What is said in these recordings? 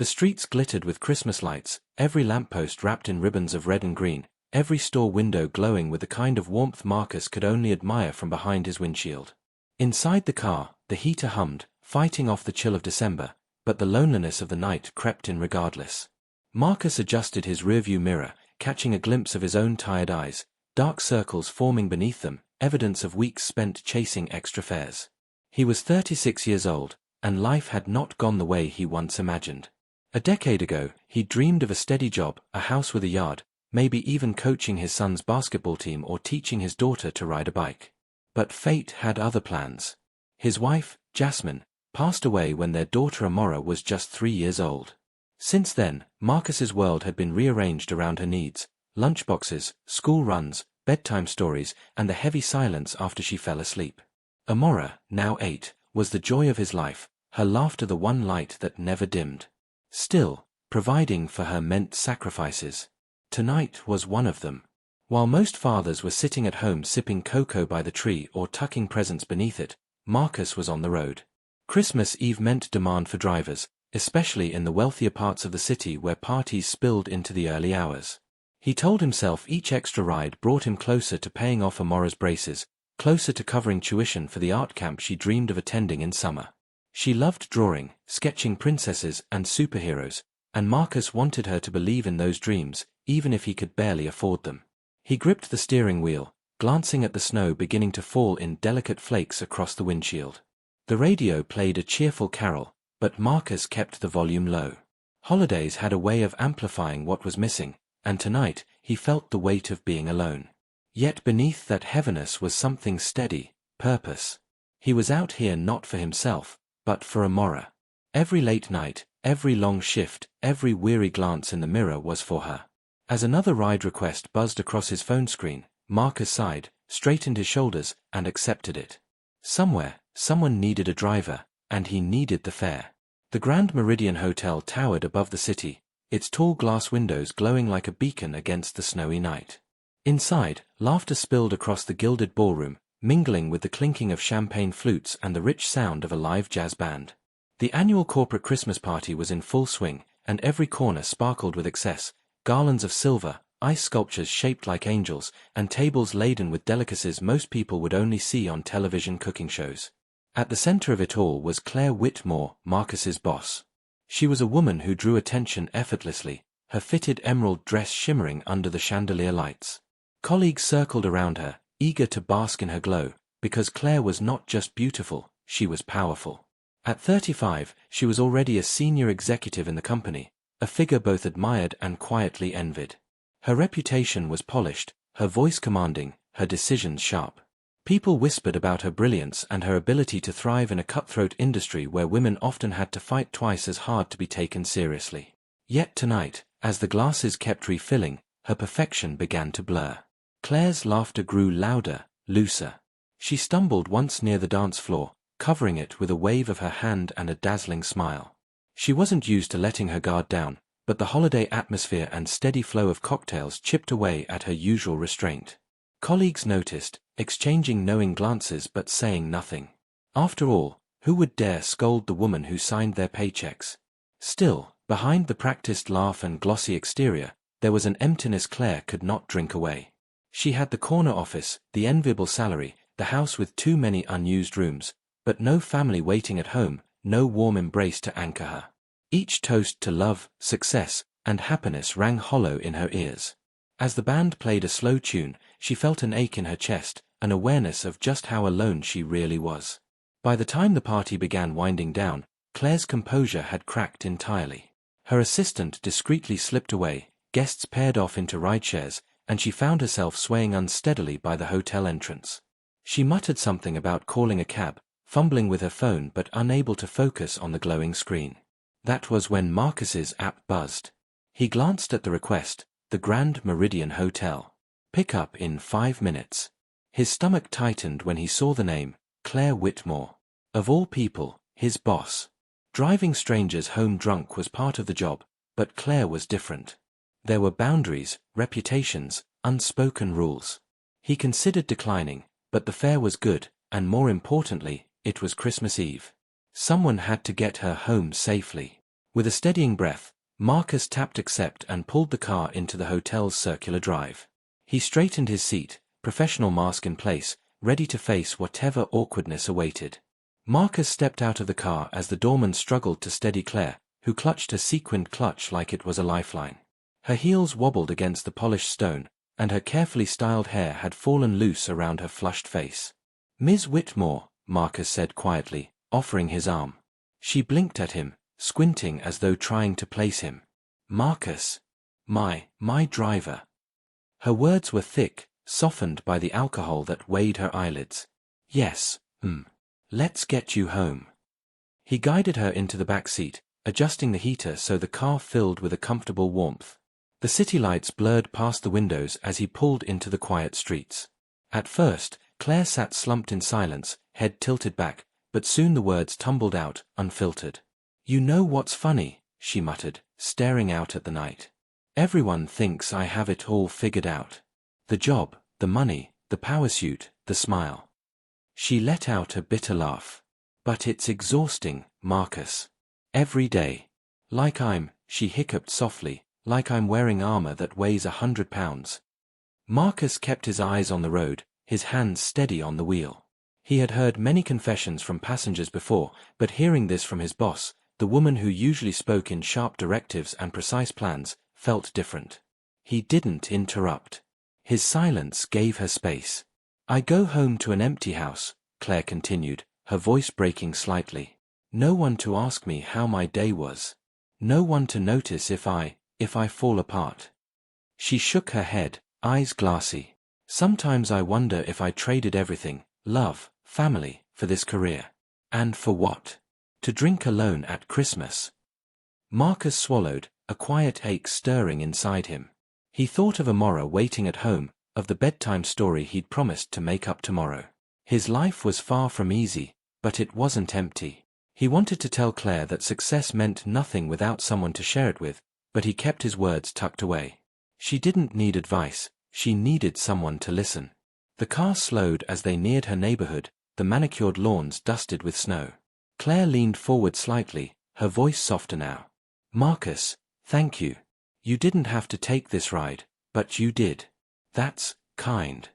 The streets glittered with Christmas lights, every lamppost wrapped in ribbons of red and green, every store window glowing with the kind of warmth Marcus could only admire from behind his windshield. Inside the car, the heater hummed, fighting off the chill of December, but the loneliness of the night crept in regardless. Marcus adjusted his rearview mirror, catching a glimpse of his own tired eyes, dark circles forming beneath them, evidence of weeks spent chasing extra fares. He was 36 years old, and life had not gone the way he once imagined. A decade ago, he dreamed of a steady job, a house with a yard, maybe even coaching his son's basketball team or teaching his daughter to ride a bike. But fate had other plans. His wife, Jasmine, passed away when their daughter Amora was just 3 years old. Since then, Marcus's world had been rearranged around her needs: lunchboxes, school runs, bedtime stories, and the heavy silence after she fell asleep. Amora, now 8, was the joy of his life, her laughter the one light that never dimmed. Still, providing for her meant sacrifices. Tonight was one of them. While most fathers were sitting at home sipping cocoa by the tree or tucking presents beneath it, Marcus was on the road. Christmas Eve meant demand for drivers, especially in the wealthier parts of the city where parties spilled into the early hours. He told himself each extra ride brought him closer to paying off Amora's braces, closer to covering tuition for the art camp she dreamed of attending in summer. She loved drawing, sketching princesses and superheroes, and Marcus wanted her to believe in those dreams, even if he could barely afford them. He gripped the steering wheel, glancing at the snow beginning to fall in delicate flakes across the windshield. The radio played a cheerful carol, but Marcus kept the volume low. Holidays had a way of amplifying what was missing, and tonight he felt the weight of being alone. Yet beneath that heaviness was something steady: purpose. He was out here not for himself, but for Amora. Every late night, every long shift, every weary glance in the mirror was for her. As another ride request buzzed across his phone screen, Marcus sighed, straightened his shoulders, and accepted it. Somewhere, someone needed a driver, and he needed the fare. The Grand Meridian Hotel towered above the city, its tall glass windows glowing like a beacon against the snowy night. Inside, laughter spilled across the gilded ballroom, mingling with the clinking of champagne flutes and the rich sound of a live jazz band. The annual corporate Christmas party was in full swing, and every corner sparkled with excess: garlands of silver, ice sculptures shaped like angels, and tables laden with delicacies most people would only see on television cooking shows. At the center of it all was Claire Whitmore, Marcus's boss. She was a woman who drew attention effortlessly, her fitted emerald dress shimmering under the chandelier lights. Colleagues circled around her, eager to bask in her glow, because Claire was not just beautiful, she was powerful. At 35, she was already a senior executive in the company, a figure both admired and quietly envied. Her reputation was polished, her voice commanding, her decisions sharp. People whispered about her brilliance and her ability to thrive in a cutthroat industry where women often had to fight twice as hard to be taken seriously. Yet tonight, as the glasses kept refilling, her perfection began to blur. Claire's laughter grew louder, looser. She stumbled once near the dance floor, covering it with a wave of her hand and a dazzling smile. She wasn't used to letting her guard down, but the holiday atmosphere and steady flow of cocktails chipped away at her usual restraint. Colleagues noticed, exchanging knowing glances but saying nothing. After all, who would dare scold the woman who signed their paychecks? Still, behind the practiced laugh and glossy exterior, there was an emptiness Claire could not drink away. She had the corner office, the enviable salary, the house with too many unused rooms, but no family waiting at home, no warm embrace to anchor her. Each toast to love, success, and happiness rang hollow in her ears. As the band played a slow tune, she felt an ache in her chest, an awareness of just how alone she really was. By the time the party began winding down, Claire's composure had cracked entirely. Her assistant discreetly slipped away, guests paired off into rideshares, and she found herself swaying unsteadily by the hotel entrance. She muttered something about calling a cab, fumbling with her phone but unable to focus on the glowing screen. That was when Marcus's app buzzed. He glanced at the request: the Grand Meridian Hotel. Pick up in 5 minutes. His stomach tightened when he saw the name, Claire Whitmore. Of all people, his boss. Driving strangers home drunk was part of the job, but Claire was different. There were boundaries, reputations, unspoken rules. He considered declining, but the fare was good, and more importantly, it was Christmas Eve. Someone had to get her home safely. With a steadying breath, Marcus tapped accept and pulled the car into the hotel's circular drive. He straightened his seat, professional mask in place, ready to face whatever awkwardness awaited. Marcus stepped out of the car as the doorman struggled to steady Claire, who clutched a sequined clutch like it was a lifeline. Her heels wobbled against the polished stone, and her carefully styled hair had fallen loose around her flushed face. "Ms. Whitmore," Marcus said quietly, offering his arm. She blinked at him, squinting as though trying to place him. "Marcus. My driver." Her words were thick, softened by the alcohol that weighed her eyelids. "Yes, let's get you home." He guided her into the back seat, adjusting the heater so the car filled with a comfortable warmth. The city lights blurred past the windows as he pulled into the quiet streets. At first, Claire sat slumped in silence, head tilted back, but soon the words tumbled out, unfiltered. "You know what's funny?" she muttered, staring out at the night. "Everyone thinks I have it all figured out. The job, the money, the power suit, the smile." She let out a bitter laugh. "But it's exhausting, Marcus. Every day. She hiccuped softly, like I'm wearing armor that weighs 100 pounds. Marcus kept his eyes on the road, his hands steady on the wheel. He had heard many confessions from passengers before, but hearing this from his boss, the woman who usually spoke in sharp directives and precise plans, felt different. He didn't interrupt. His silence gave her space. "I go home to an empty house," Claire continued, her voice breaking slightly. "No one to ask me how my day was. No one to notice if I fall apart." She shook her head, eyes glassy. "Sometimes I wonder if I traded everything, love, family, for this career. And for what? To drink alone at Christmas." Marcus swallowed, a quiet ache stirring inside him. He thought of Amora waiting at home, of the bedtime story he'd promised to make up tomorrow. His life was far from easy, but it wasn't empty. He wanted to tell Claire that success meant nothing without someone to share it with, but he kept his words tucked away. She didn't need advice, she needed someone to listen. The car slowed as they neared her neighborhood, the manicured lawns dusted with snow. Claire leaned forward slightly, her voice softer now. "Marcus, thank you. You didn't have to take this ride, but you did. That's kind."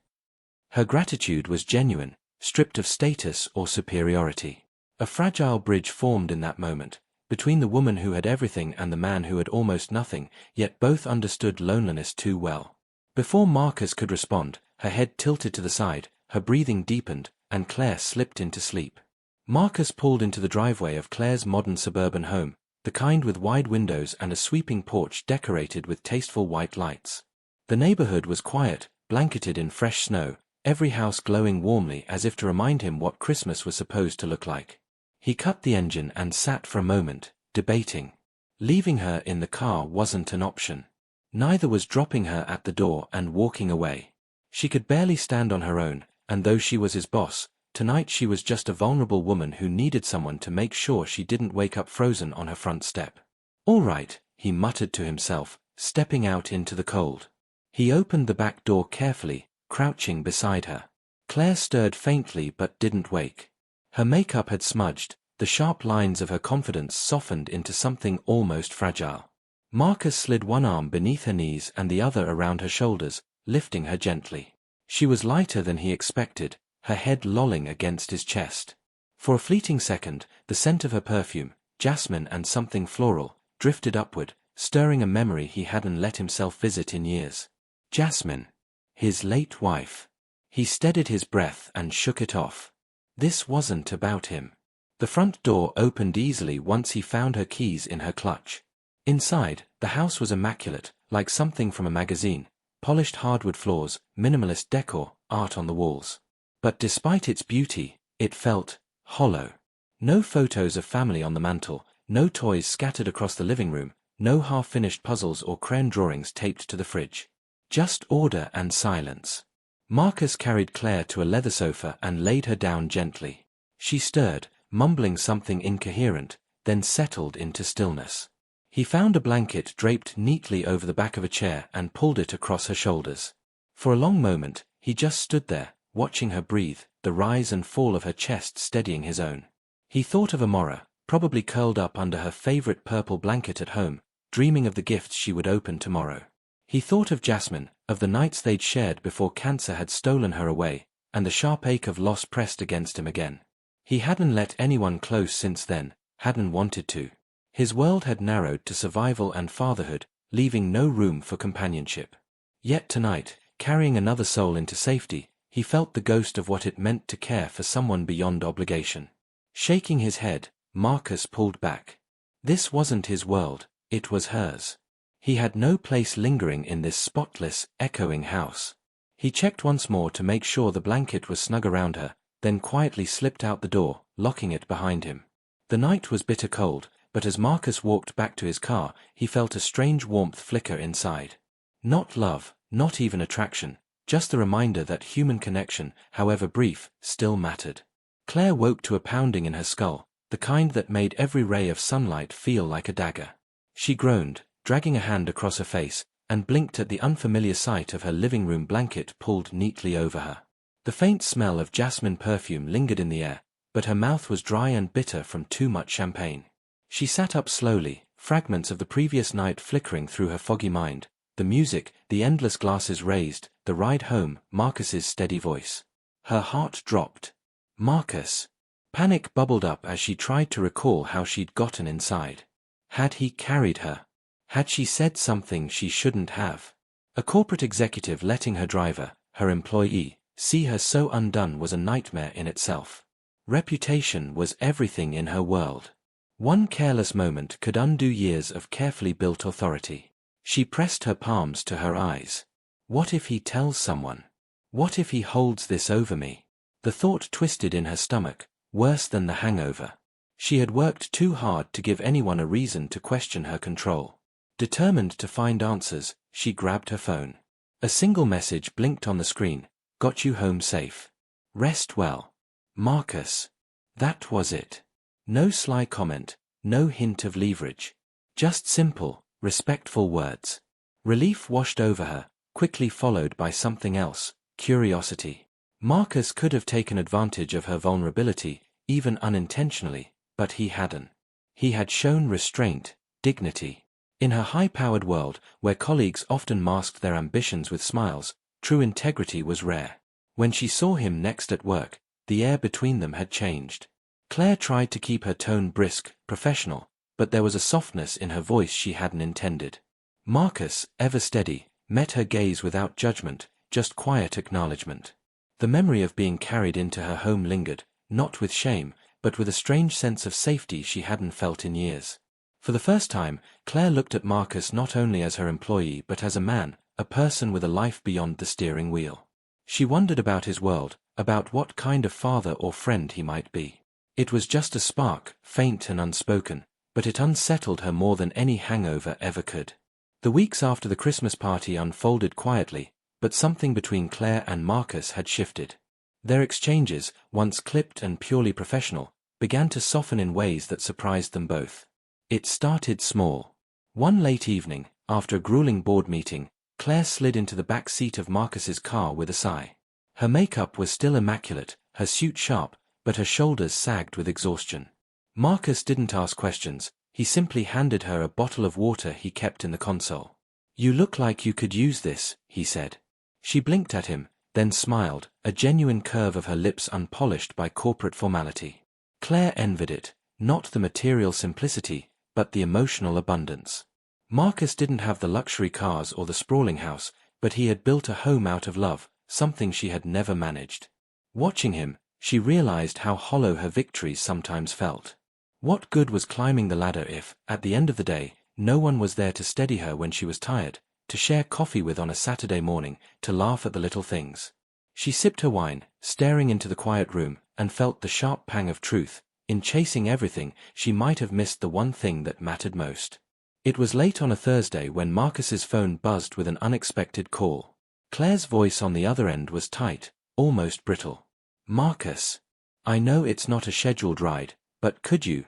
Her gratitude was genuine, stripped of status or superiority. A fragile bridge formed in that moment, between the woman who had everything and the man who had almost nothing, yet both understood loneliness too well. Before Marcus could respond, her head tilted to the side, her breathing deepened, and Claire slipped into sleep. Marcus pulled into the driveway of Claire's modern suburban home, the kind with wide windows and a sweeping porch decorated with tasteful white lights. The neighborhood was quiet, blanketed in fresh snow, every house glowing warmly as if to remind him what Christmas was supposed to look like. He cut the engine and sat for a moment, debating. Leaving her in the car wasn't an option. Neither was dropping her at the door and walking away. She could barely stand on her own, and though she was his boss, tonight she was just a vulnerable woman who needed someone to make sure she didn't wake up frozen on her front step. "All right," he muttered to himself, stepping out into the cold. He opened the back door carefully, crouching beside her. Claire stirred faintly but didn't wake. Her makeup had smudged, the sharp lines of her confidence softened into something almost fragile. Marcus slid one arm beneath her knees and the other around her shoulders, lifting her gently. She was lighter than he expected, her head lolling against his chest. For a fleeting second, the scent of her perfume, jasmine and something floral, drifted upward, stirring a memory he hadn't let himself visit in years. Jasmine. His late wife. He steadied his breath and shook it off. This wasn't about him. The front door opened easily once he found her keys in her clutch. Inside, the house was immaculate, like something from a magazine, polished hardwood floors, minimalist decor, art on the walls. But despite its beauty, it felt hollow. No photos of family on the mantel, no toys scattered across the living room, no half-finished puzzles or crayon drawings taped to the fridge. Just order and silence. Marcus carried Claire to a leather sofa and laid her down gently. She stirred, mumbling something incoherent, then settled into stillness. He found a blanket draped neatly over the back of a chair and pulled it across her shoulders. For a long moment, he just stood there, watching her breathe, the rise and fall of her chest steadying his own. He thought of Amora, probably curled up under her favorite purple blanket at home, dreaming of the gifts she would open tomorrow. He thought of Jasmine, of the nights they'd shared before cancer had stolen her away, and the sharp ache of loss pressed against him again. He hadn't let anyone close since then, hadn't wanted to. His world had narrowed to survival and fatherhood, leaving no room for companionship. Yet tonight, carrying another soul into safety, he felt the ghost of what it meant to care for someone beyond obligation. Shaking his head, Marcus pulled back. This wasn't his world, it was hers. He had no place lingering in this spotless, echoing house. He checked once more to make sure the blanket was snug around her, then quietly slipped out the door, locking it behind him. The night was bitter cold, but as Marcus walked back to his car, he felt a strange warmth flicker inside. Not love, not even attraction, just the reminder that human connection, however brief, still mattered. Claire woke to a pounding in her skull, the kind that made every ray of sunlight feel like a dagger. She groaned, dragging a hand across her face, and blinked at the unfamiliar sight of her living room blanket pulled neatly over her. The faint smell of jasmine perfume lingered in the air, but her mouth was dry and bitter from too much champagne. She sat up slowly, fragments of the previous night flickering through her foggy mind, the music, the endless glasses raised, the ride home, Marcus's steady voice. Her heart dropped. Marcus. Panic bubbled up as she tried to recall how she'd gotten inside. Had he carried her? Had she said something she shouldn't have? A corporate executive letting her driver, her employee, see her so undone was a nightmare in itself. Reputation was everything in her world. One careless moment could undo years of carefully built authority. She pressed her palms to her eyes. What if he tells someone? What if he holds this over me? The thought twisted in her stomach, worse than the hangover. She had worked too hard to give anyone a reason to question her control. Determined to find answers, she grabbed her phone. A single message blinked on the screen. Got you home safe. Rest well. Marcus. That was it. No sly comment, no hint of leverage. Just simple, respectful words. Relief washed over her, quickly followed by something else, curiosity. Marcus could have taken advantage of her vulnerability, even unintentionally, but he hadn't. He had shown restraint, dignity. In her high-powered world, where colleagues often masked their ambitions with smiles, true integrity was rare. When she saw him next at work, the air between them had changed. Claire tried to keep her tone brisk, professional, but there was a softness in her voice she hadn't intended. Marcus, ever steady, met her gaze without judgment, just quiet acknowledgement. The memory of being carried into her home lingered, not with shame, but with a strange sense of safety she hadn't felt in years. For the first time, Claire looked at Marcus not only as her employee but as a man, a person with a life beyond the steering wheel. She wondered about his world, about what kind of father or friend he might be. It was just a spark, faint and unspoken, but it unsettled her more than any hangover ever could. The weeks after the Christmas party unfolded quietly, but something between Claire and Marcus had shifted. Their exchanges, once clipped and purely professional, began to soften in ways that surprised them both. It started small. One late evening, after a grueling board meeting, Claire slid into the back seat of Marcus's car with a sigh. Her makeup was still immaculate, her suit sharp, but her shoulders sagged with exhaustion. Marcus didn't ask questions, he simply handed her a bottle of water he kept in the console. "You look like you could use this," he said. She blinked at him, then smiled, a genuine curve of her lips unpolished by corporate formality. Claire envied it, not the material simplicity, but the emotional abundance. Marcus didn't have the luxury cars or the sprawling house, but he had built a home out of love, something she had never managed. Watching him, she realized how hollow her victories sometimes felt. What good was climbing the ladder if, at the end of the day, no one was there to steady her when she was tired, to share coffee with on a Saturday morning, to laugh at the little things? She sipped her wine, staring into the quiet room, and felt the sharp pang of truth. In chasing everything, she might have missed the one thing that mattered most. It was late on a Thursday when Marcus's phone buzzed with an unexpected call. Claire's voice on the other end was tight, almost brittle. "Marcus. I know it's not a scheduled ride, but could you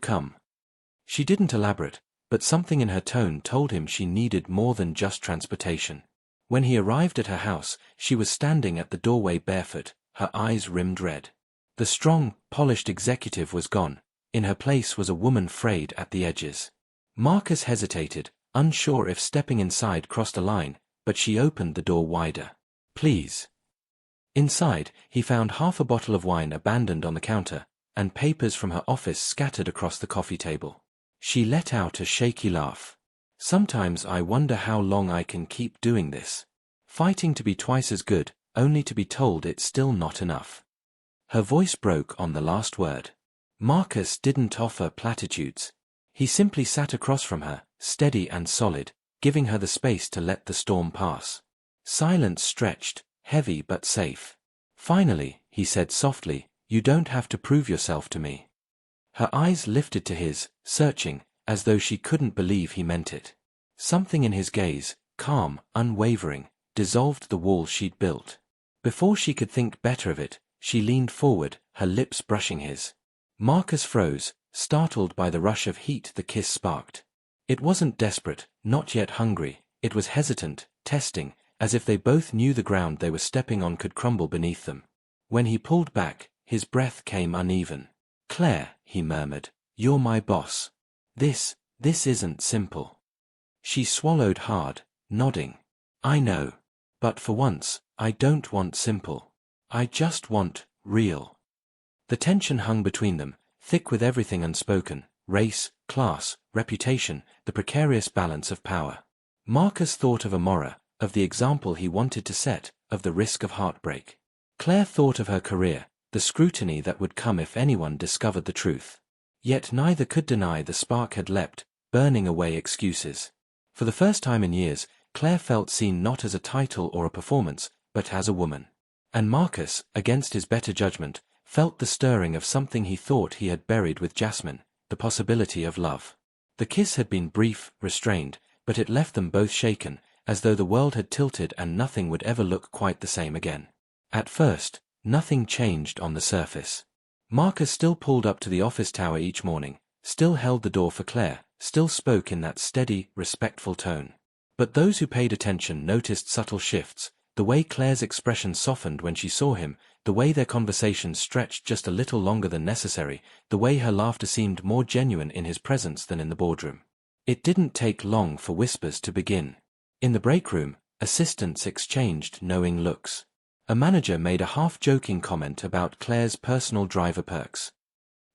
come?" She didn't elaborate, but something in her tone told him she needed more than just transportation. When he arrived at her house, she was standing at the doorway barefoot, her eyes rimmed red. The strong, polished executive was gone. In her place was a woman frayed at the edges. Marcus hesitated, unsure if stepping inside crossed a line, but she opened the door wider. "Please." Inside, he found half a bottle of wine abandoned on the counter, and papers from her office scattered across the coffee table. She let out a shaky laugh. "Sometimes I wonder how long I can keep doing this. Fighting to be twice as good, only to be told it's still not enough." Her voice broke on the last word. Marcus didn't offer platitudes. He simply sat across from her, steady and solid, giving her the space to let the storm pass. Silence stretched, heavy but safe. "Finally," he said softly, "you don't have to prove yourself to me." Her eyes lifted to his, searching, as though she couldn't believe he meant it. Something in his gaze, calm, unwavering, dissolved the wall she'd built. Before she could think better of it, she leaned forward, her lips brushing his. Marcus froze, startled by the rush of heat the kiss sparked. It wasn't desperate, not yet hungry, it was hesitant, testing, as if they both knew the ground they were stepping on could crumble beneath them. When he pulled back, his breath came uneven. "Claire," he murmured, "you're my boss. This isn't simple." She swallowed hard, nodding. "I know. But for once, I don't want simple. I just want real." The tension hung between them, thick with everything unspoken: race, class, reputation, the precarious balance of power. Marcus thought of Amora, of the example he wanted to set, of the risk of heartbreak. Claire thought of her career, the scrutiny that would come if anyone discovered the truth. Yet neither could deny the spark had leapt, burning away excuses. For the first time in years, Claire felt seen not as a title or a performance, but as a woman. And Marcus, against his better judgment, felt the stirring of something he thought he had buried with Jasmine, the possibility of love. The kiss had been brief, restrained, but it left them both shaken, as though the world had tilted and nothing would ever look quite the same again. At first, nothing changed on the surface. Marcus still pulled up to the office tower each morning, still held the door for Claire, still spoke in that steady, respectful tone. But those who paid attention noticed subtle shifts, the way Claire's expression softened when she saw him, the way their conversations stretched just a little longer than necessary, the way her laughter seemed more genuine in his presence than in the boardroom. It didn't take long for whispers to begin. In the break room, assistants exchanged knowing looks. A manager made a half-joking comment about Claire's personal driver perks.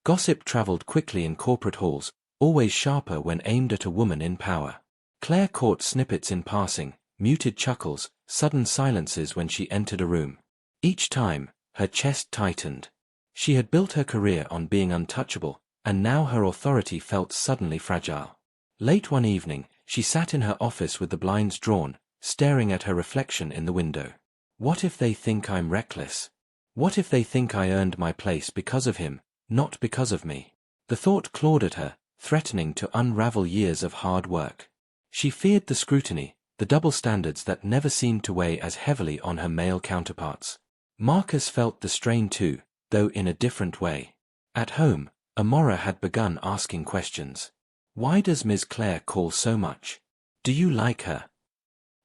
Gossip traveled quickly in corporate halls, always sharper when aimed at a woman in power. Claire caught snippets in passing, muted chuckles, sudden silences when she entered a room. Each time, her chest tightened. She had built her career on being untouchable, and now her authority felt suddenly fragile. Late one evening, she sat in her office with the blinds drawn, staring at her reflection in the window. What if they think I'm reckless? What if they think I earned my place because of him, not because of me? The thought clawed at her, threatening to unravel years of hard work. She feared the scrutiny, the double standards that never seemed to weigh as heavily on her male counterparts. Marcus felt the strain too, though in a different way. At home, Amora had begun asking questions. "Why does Ms. Claire call so much? Do you like her?"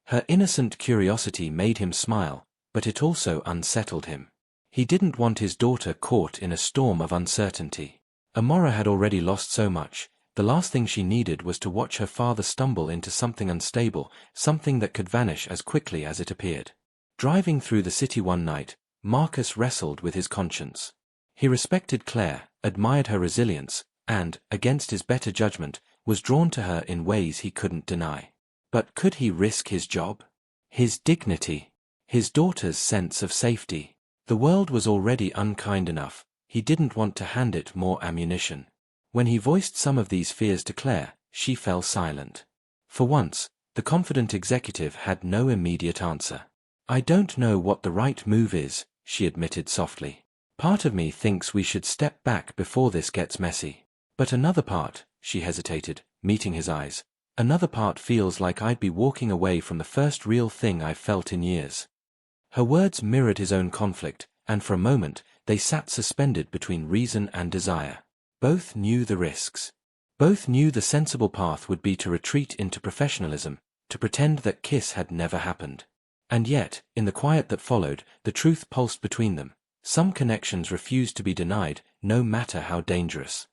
Her innocent curiosity made him smile, but it also unsettled him. He didn't want his daughter caught in a storm of uncertainty. Amora had already lost so much. The last thing she needed was to watch her father stumble into something unstable, something that could vanish as quickly as it appeared. Driving through the city one night, Marcus wrestled with his conscience. He respected Claire, admired her resilience, and, against his better judgment, was drawn to her in ways he couldn't deny. But could he risk his job? His dignity? His daughter's sense of safety? The world was already unkind enough, he didn't want to hand it more ammunition. When he voiced some of these fears to Claire, she fell silent. For once, the confident executive had no immediate answer. "I don't know what the right move is," she admitted softly. "Part of me thinks we should step back before this gets messy. But another part," she hesitated, meeting his eyes, "another part feels like I'd be walking away from the first real thing I've felt in years." Her words mirrored his own conflict, and for a moment, they sat suspended between reason and desire. Both knew the risks. Both knew the sensible path would be to retreat into professionalism, to pretend that kiss had never happened. And yet, in the quiet that followed, the truth pulsed between them. Some connections refused to be denied, no matter how dangerous.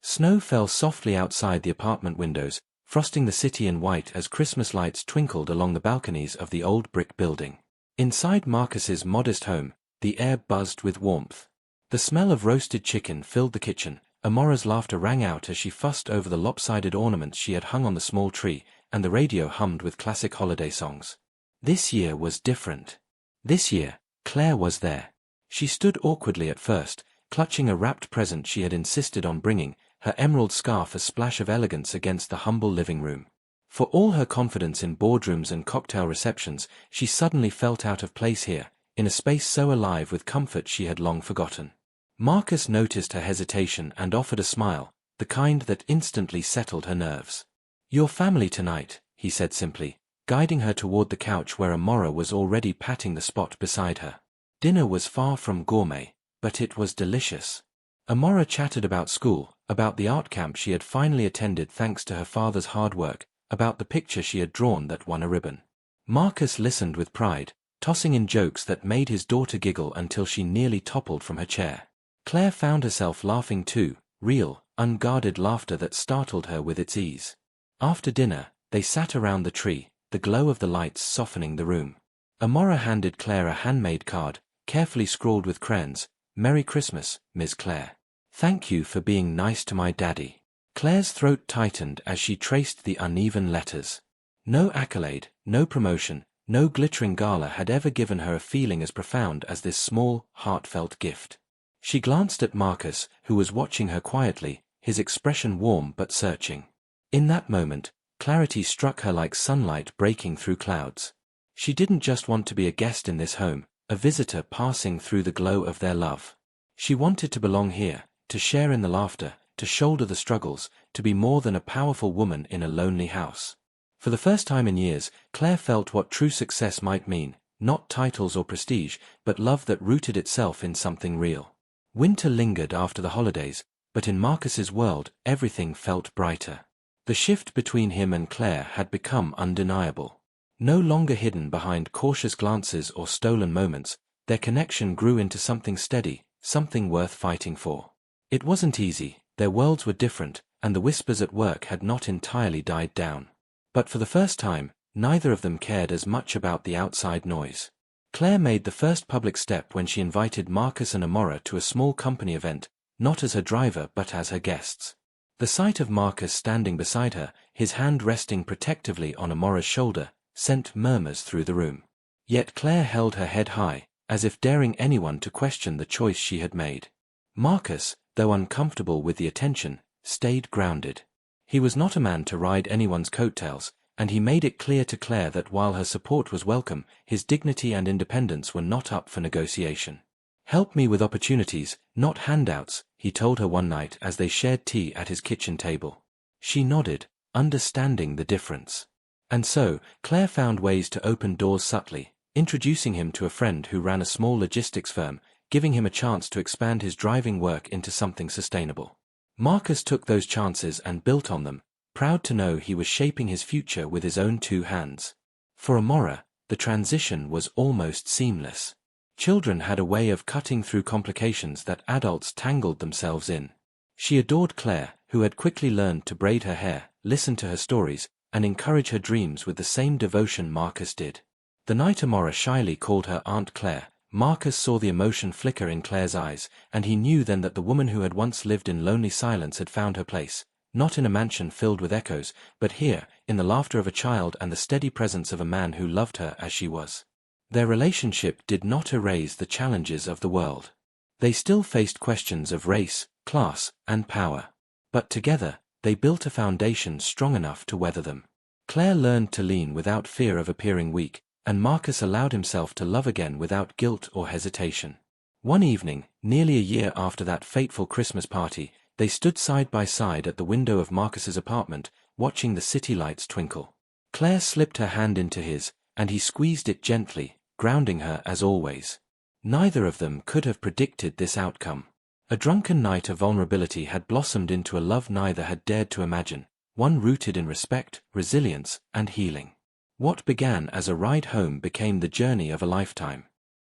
Snow fell softly outside the apartment windows, frosting the city in white as Christmas lights twinkled along the balconies of the old brick building. Inside Marcus's modest home, the air buzzed with warmth. The smell of roasted chicken filled the kitchen. Amora's laughter rang out as she fussed over the lopsided ornaments she had hung on the small tree, and the radio hummed with classic holiday songs. This year was different. This year, Claire was there. She stood awkwardly at first, clutching a wrapped present she had insisted on bringing, her emerald scarf a splash of elegance against the humble living room. For all her confidence in boardrooms and cocktail receptions, she suddenly felt out of place here, in a space so alive with comfort she had long forgotten. Marcus noticed her hesitation and offered a smile, the kind that instantly settled her nerves. "Your family tonight," he said simply, guiding her toward the couch where Amora was already patting the spot beside her. Dinner was far from gourmet, but it was delicious. Amora chatted about school, about the art camp she had finally attended thanks to her father's hard work, about the picture she had drawn that won a ribbon. Marcus listened with pride, tossing in jokes that made his daughter giggle until she nearly toppled from her chair. Claire found herself laughing too, real, unguarded laughter that startled her with its ease. After dinner, they sat around the tree, the glow of the lights softening the room. Amora handed Claire a handmade card, carefully scrawled with crayons. "Merry Christmas, Miss Claire. Thank you for being nice to my daddy." Claire's throat tightened as she traced the uneven letters. No accolade, no promotion, no glittering gala had ever given her a feeling as profound as this small, heartfelt gift. She glanced at Marcus, who was watching her quietly, his expression warm but searching. In that moment, clarity struck her like sunlight breaking through clouds. She didn't just want to be a guest in this home, a visitor passing through the glow of their love. She wanted to belong here, to share in the laughter, to shoulder the struggles, to be more than a powerful woman in a lonely house. For the first time in years, Claire felt what true success might mean, not titles or prestige, but love that rooted itself in something real. Winter lingered after the holidays, but in Marcus's world, everything felt brighter. The shift between him and Claire had become undeniable. No longer hidden behind cautious glances or stolen moments, their connection grew into something steady, something worth fighting for. It wasn't easy, their worlds were different, and the whispers at work had not entirely died down. But for the first time, neither of them cared as much about the outside noise. Claire made the first public step when she invited Marcus and Amora to a small company event, not as her driver but as her guests. The sight of Marcus standing beside her, his hand resting protectively on Amora's shoulder, sent murmurs through the room. Yet Claire held her head high, as if daring anyone to question the choice she had made. Marcus, though uncomfortable with the attention, stayed grounded. He was not a man to ride anyone's coattails, and he made it clear to Claire that while her support was welcome, his dignity and independence were not up for negotiation. "Help me with opportunities, not handouts," he told her one night as they shared tea at his kitchen table. She nodded, understanding the difference. And so, Claire found ways to open doors subtly, introducing him to a friend who ran a small logistics firm, giving him a chance to expand his driving work into something sustainable. Marcus took those chances and built on them, proud to know he was shaping his future with his own two hands. For Amora, the transition was almost seamless. Children had a way of cutting through complications that adults tangled themselves in. She adored Claire, who had quickly learned to braid her hair, listen to her stories, and encourage her dreams with the same devotion Marcus did. The night Amora shyly called her Aunt Claire, Marcus saw the emotion flicker in Claire's eyes, and he knew then that the woman who had once lived in lonely silence had found her place, not in a mansion filled with echoes, but here, in the laughter of a child and the steady presence of a man who loved her as she was. Their relationship did not erase the challenges of the world. They still faced questions of race, class, and power. But together, they built a foundation strong enough to weather them. Claire learned to lean without fear of appearing weak, and Marcus allowed himself to love again without guilt or hesitation. One evening, nearly a year after that fateful Christmas party, they stood side by side at the window of Marcus's apartment, watching the city lights twinkle. Claire slipped her hand into his, and he squeezed it gently, grounding her as always. Neither of them could have predicted this outcome. A drunken night of vulnerability had blossomed into a love neither had dared to imagine, one rooted in respect, resilience, and healing. What began as a ride home became the journey of a lifetime.